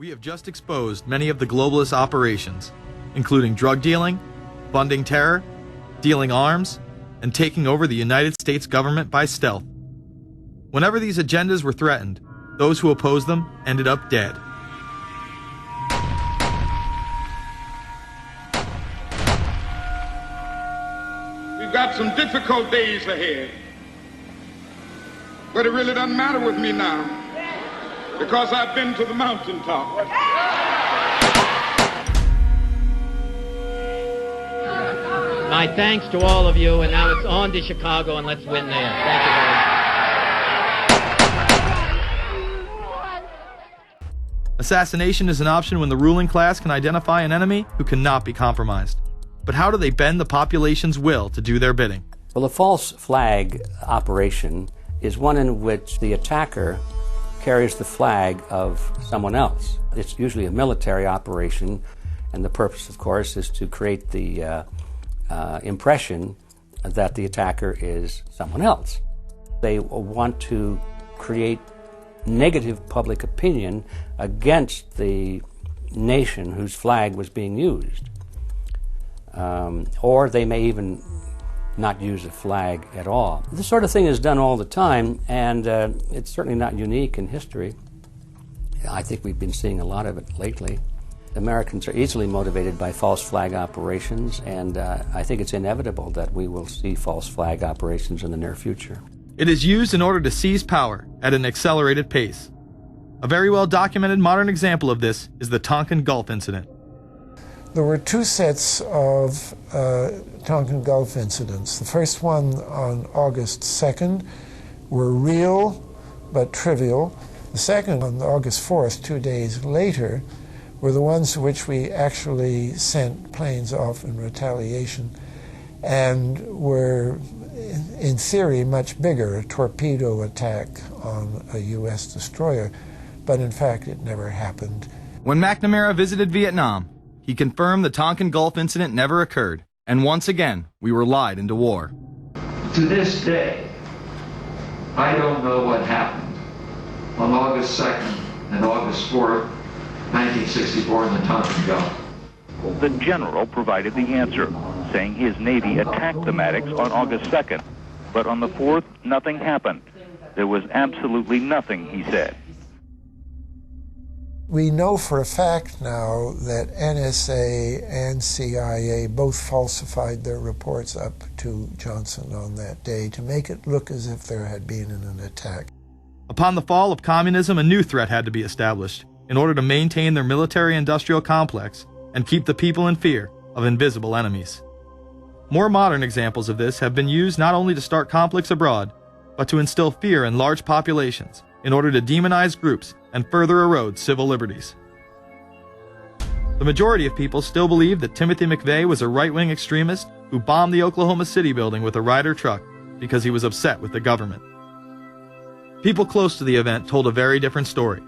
We have just exposed many of the globalist operations, including drug dealing, funding terror, dealing arms, and taking over the United States government by stealth. Whenever these agendas were threatened, those who opposed them ended up dead. We've got some difficult days ahead, but it really doesn't matter with me now, because I've been to the mountaintop. My thanks to all of you, and now it's on to Chicago, and let's win there. Thank you very much. Assassination is an option when the ruling class can identify an enemy who cannot be compromised. But how do they bend the population's will to do their bidding? Well, a false flag operation is one in which the attacker carries the flag of someone else. It's usually a military operation, and the purpose, of course, is to create the impression that the attacker is someone else. They want to create negative public opinion against the nation whose flag was being used. Or they may even not use a flag at all. This sort of thing is done all the time, and it's certainly not unique in history. I think we've been seeing a lot of it lately. Americans are easily motivated by false flag operations, and I think it's inevitable that we will see false flag operations in the near future. It is used in order to seize power at an accelerated pace. A very well-documented modern example of this is the Tonkin Gulf incident. There were two sets of Tonkin Gulf incidents. The first one on August 2nd were real but trivial. The second on August 4th, 2 days later, were the ones to which we actually sent planes off in retaliation and were, in theory, much bigger, a torpedo attack on a U.S. destroyer, but in fact it never happened. When McNamara visited Vietnam, he confirmed the Tonkin Gulf incident never occurred, and once again, we were lied into war. To this day, I don't know what happened on August 2nd and August 4th, 1964 in the Tonkin Gulf. The general provided the answer, saying his Navy attacked the Maddox on August 2nd, but on the 4th, nothing happened. There was absolutely nothing, he said. We know for a fact now that NSA and CIA both falsified their reports up to Johnson on that day to make it look as if there had been an attack. Upon the fall of communism, a new threat had to be established in order to maintain their military-industrial complex and keep the people in fear of invisible enemies. More modern examples of this have been used not only to start conflicts abroad, but to instill fear in large populations in order to demonize groups and further erode civil liberties. The majority of people still believe that Timothy McVeigh was a right-wing extremist who bombed the Oklahoma City building with a Ryder truck because he was upset with the government. People close to the event told a very different story.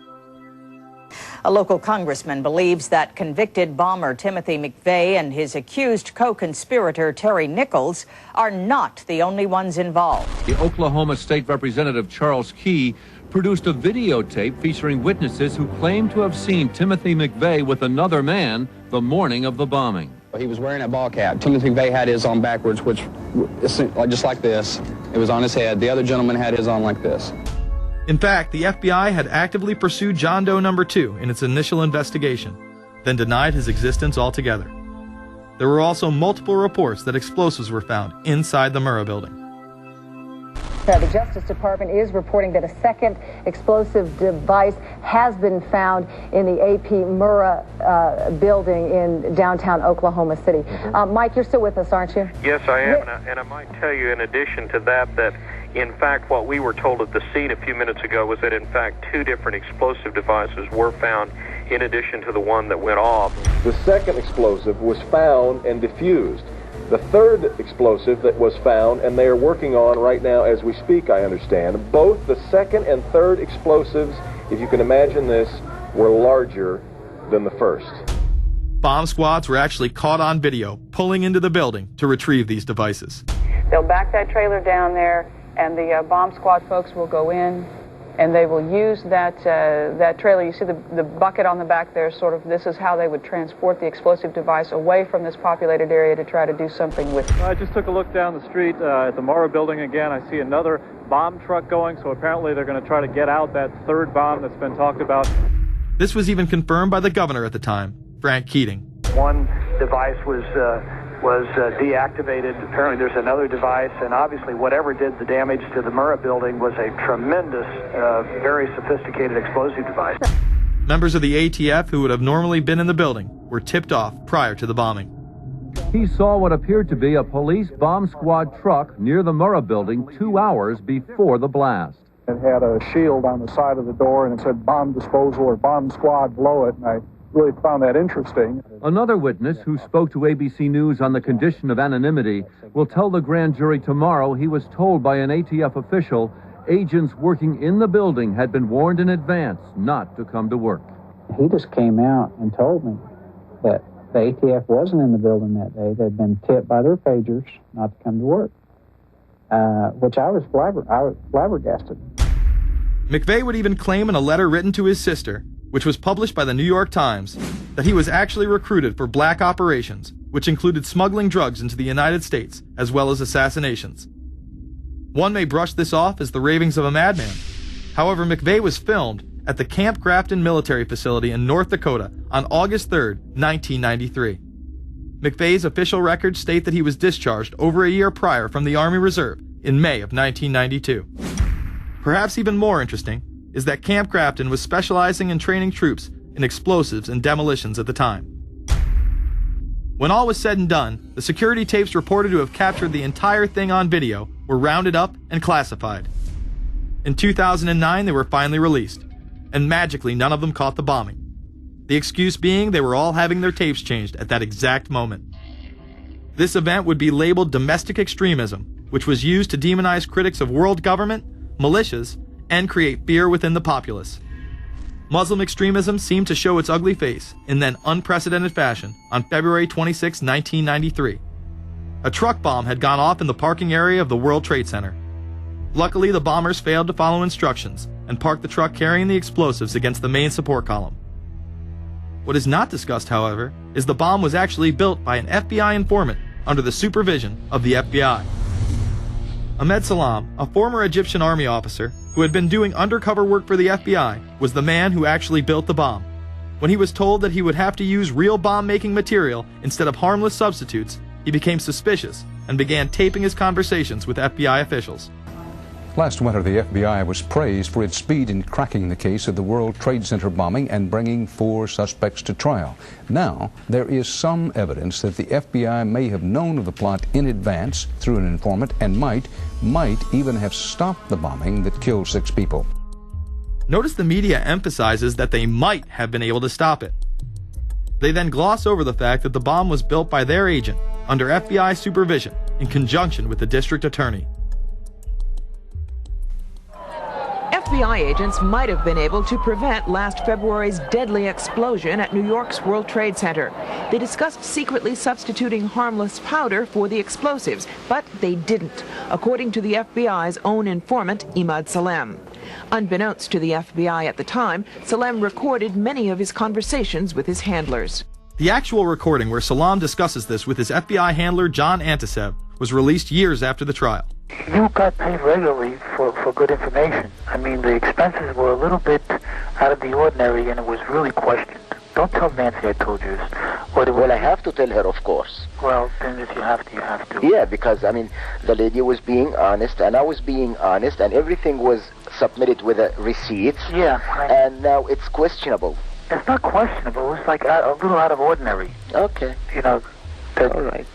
A local congressman believes that convicted bomber Timothy McVeigh and his accused co-conspirator Terry Nichols are not the only ones involved. The Oklahoma State Representative Charles Key produced a videotape featuring witnesses who claim to have seen Timothy McVeigh with another man the morning of the bombing. He was wearing a ball cap. Timothy McVeigh had his on backwards, which just like this. It was on his head. The other gentleman had his on like this. In fact, the FBI had actively pursued John Doe No. 2 in its initial investigation, then denied his existence altogether. There were also multiple reports that explosives were found inside the Murrah building. The Justice Department is reporting that a second explosive device has been found in the AP Murrah building in downtown Oklahoma City. Mike, you're still with us, aren't you? Yes, I am, and I might tell you in addition to that, in fact, what we were told at the scene a few minutes ago was that, in fact, 2 different explosive devices were found in addition to the one that went off. The second explosive was found and diffused. The third explosive that was found, and they are working on right now as we speak, I understand, both the second and third explosives, if you can imagine this, were larger than the first. Bomb squads were actually caught on video pulling into the building to retrieve these devices. They'll back that trailer down there, and the bomb squad folks will go in, and they will use that trailer. You see the bucket on the back there, this is how they would transport the explosive device away from this populated area to try to do something with it. I just took a look down the street at the Morrow building again. I see another bomb truck going, so apparently they're going to try to get out that third bomb that's been talked about. This was even confirmed by the governor at the time, Frank Keating. One device was deactivated. Apparently there's another device, and obviously whatever did the damage to the Murrah building was a tremendous, very sophisticated explosive device. Members of the ATF who would have normally been in the building were tipped off prior to the bombing. He saw what appeared to be a police bomb squad truck near the Murrah building 2 hours before the blast. It had a shield on the side of the door, and it said bomb disposal or bomb squad below it, and I really found that interesting. Another witness who spoke to ABC News on the condition of anonymity will tell the grand jury tomorrow he was told by an ATF official agents working in the building had been warned in advance not to come to work. He just came out and told me that the ATF wasn't in the building that day. They'd been tipped by their pagers not to come to work, which I was flabbergasted. McVeigh would even claim in a letter written to his sister, which was published by the New York Times, that he was actually recruited for black operations, which included smuggling drugs into the United States, as well as assassinations. One may brush this off as the ravings of a madman. However, McVeigh was filmed at the Camp Grafton military facility in North Dakota on August 3, 1993. McVeigh's official records state that he was discharged over a year prior from the Army Reserve in May of 1992. Perhaps even more interesting is that Camp Grafton was specializing in training troops in explosives and demolitions at the time. When all was said and done, the security tapes reported to have captured the entire thing on video were rounded up and classified. In 2009, they were finally released, and magically none of them caught the bombing. The excuse being they were all having their tapes changed at that exact moment. This event would be labeled domestic extremism, which was used to demonize critics of world government, militias, and create fear within the populace. Muslim extremism seemed to show its ugly face in then unprecedented fashion on February 26, 1993. A truck bomb had gone off in the parking area of the World Trade Center. Luckily, the bombers failed to follow instructions and parked the truck carrying the explosives against the main support column. What is not discussed, however, is the bomb was actually built by an FBI informant under the supervision of the FBI. Ahmed Salam, a former Egyptian army officer who had been doing undercover work for the FBI, was the man who actually built the bomb. When he was told that he would have to use real bomb-making material instead of harmless substitutes, he became suspicious and began taping his conversations with FBI officials. Last winter, the FBI was praised for its speed in cracking the case of the World Trade Center bombing and bringing 4 suspects to trial. Now, there is some evidence that the FBI may have known of the plot in advance through an informant and might even have stopped the bombing that killed 6 people. Notice the media emphasizes that they might have been able to stop it. They then gloss over the fact that the bomb was built by their agent under FBI supervision in conjunction with the district attorney. FBI agents might have been able to prevent last February's deadly explosion at New York's World Trade Center. They discussed secretly substituting harmless powder for the explosives, but they didn't, according to the FBI's own informant, Imad Salem. Unbeknownst to the FBI at the time, Salem recorded many of his conversations with his handlers. The actual recording where Salam discusses this with his FBI handler John Antisev was released years after the trial. You got paid regularly for good information. I mean, the expenses were a little bit out of the ordinary, and it was really questioned. Don't tell Nancy I told you this. Well, I have to tell her, of course. Well, then if you have to, you have to. Yeah, because, I mean, the lady was being honest, and I was being honest, and everything was submitted with a receipt. Yeah. And now it's questionable. It's not questionable. It's like a little out of ordinary. Okay. You know. All right.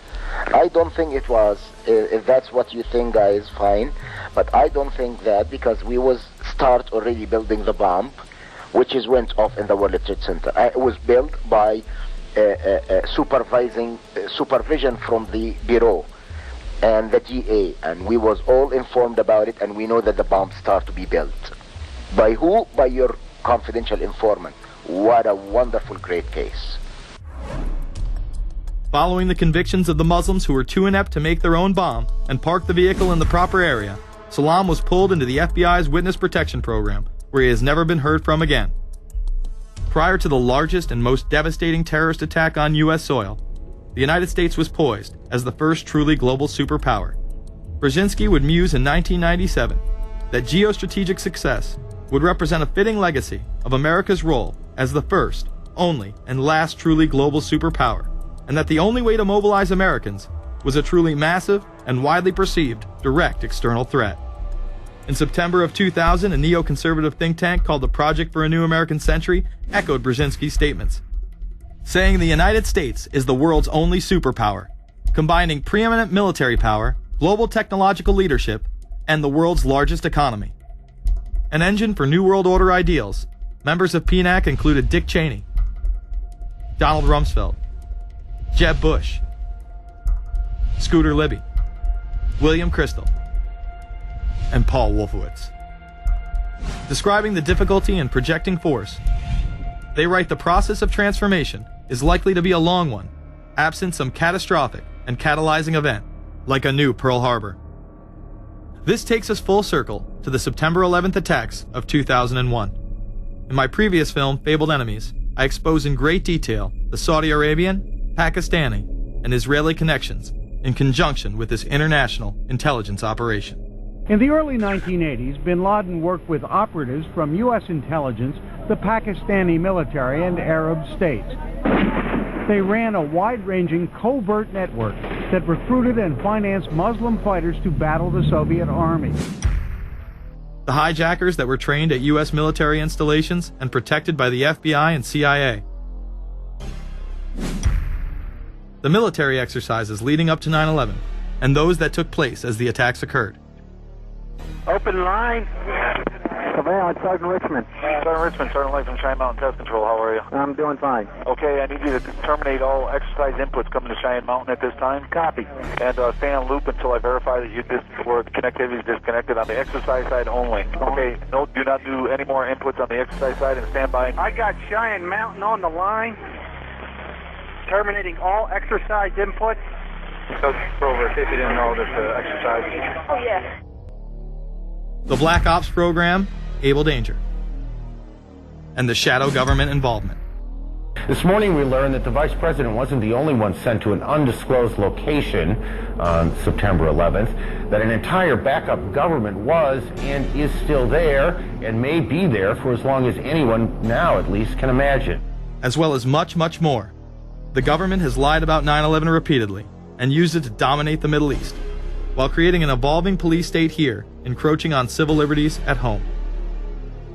I don't think it was. If that's what you think, guys, fine. But I don't think that, because we was start already building the bomb, which is went off in the World Trade Center. It was built by supervision from the Bureau and the DA, and we was all informed about it, and we know that the bomb start to be built. By who? By your confidential informant. What a wonderful, great case. Following the convictions of the Muslims who were too inept to make their own bomb and park the vehicle in the proper area, Salam was pulled into the FBI's witness protection program, where he has never been heard from again. Prior to the largest and most devastating terrorist attack on U.S. soil, the United States was poised as the first truly global superpower. Brzezinski would muse in 1997 that geostrategic success would represent a fitting legacy of America's role as the first, only, and last truly global superpower, and that the only way to mobilize Americans was a truly massive and widely perceived direct external threat. In September of 2000, a neoconservative think tank called the Project for a New American Century echoed Brzezinski's statements, saying the United States is the world's only superpower, combining preeminent military power, global technological leadership, and the world's largest economy. An engine for New World Order ideals, members of PNAC included Dick Cheney, Donald Rumsfeld, Jeb Bush, Scooter Libby, William Kristol, and Paul Wolfowitz. Describing the difficulty in projecting force, they write the process of transformation is likely to be a long one, absent some catastrophic and catalyzing event, like a new Pearl Harbor. This takes us full circle to the September 11th attacks of 2001. In my previous film, Fabled Enemies, I expose in great detail the Saudi Arabian, Pakistani, and Israeli connections in conjunction with this international intelligence operation. In the early 1980s, bin Laden worked with operatives from U.S. intelligence, the Pakistani military, and Arab states. They ran a wide-ranging covert network that recruited and financed Muslim fighters to battle the Soviet army. The hijackers that were trained at U.S. military installations and protected by the FBI and CIA. The military exercises leading up to 9/11, and those that took place as the attacks occurred. Open line. Surveillance, Sergeant Richmond. Sergeant Richmond, Sergeant Light from Cheyenne Mountain Test Control. How are you? I'm doing fine. Okay, I need you to terminate all exercise inputs coming to Cheyenne Mountain at this time. Copy. And stay on loop until I verify that the connectivity is disconnected on the exercise side only. Okay, no, do not do any more inputs on the exercise side and stand by. I got Cheyenne Mountain on the line. Terminating all exercise inputs. So, over, in case you didn't know, that exercise. Oh, yeah. The Black Ops program, Able Danger, and the shadow government involvement. This morning we learned that the Vice President wasn't the only one sent to an undisclosed location on September 11th, that an entire backup government was and is still there and may be there for as long as anyone now at least can imagine. As well as much, much more. The government has lied about 9/11 repeatedly and used it to dominate the Middle East, while creating an evolving police state here, encroaching on civil liberties at home.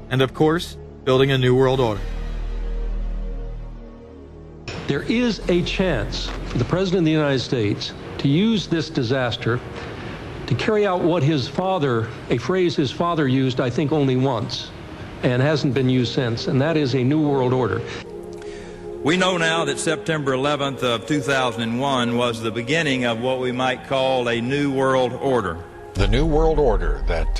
And of course, building a new world order. There is a chance for the President of the United States to use this disaster to carry out what his father, a phrase his father used, I think, only once, and hasn't been used since, and that is a new world order. We know now that September 11th of 2001 was the beginning of what we might call a new world order. The new world order that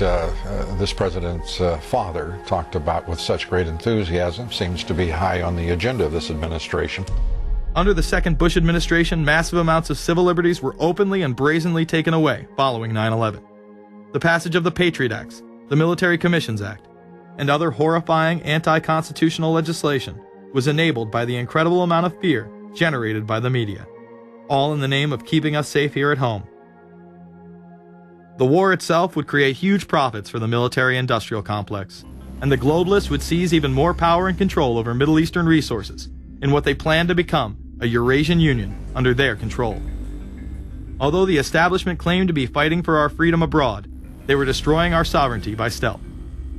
this president's father talked about with such great enthusiasm seems to be high on the agenda of this administration. Under the second Bush administration, massive amounts of civil liberties were openly and brazenly taken away following 9/11. The passage of the Patriot Acts, the Military Commissions Act, and other horrifying anti-constitutional legislation was enabled by the incredible amount of fear generated by the media, all in the name of keeping us safe here at home. The war itself would create huge profits for the military-industrial complex, and the globalists would seize even more power and control over Middle Eastern resources in what they planned to become a Eurasian Union under their control. Although the establishment claimed to be fighting for our freedom abroad, they were destroying our sovereignty by stealth.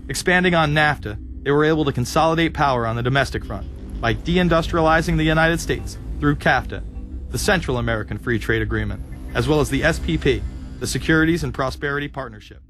Expanding on NAFTA, they were able to consolidate power on the domestic front by deindustrializing the United States through CAFTA, the Central American Free Trade Agreement, as well as the SPP, the Securities and Prosperity Partnership.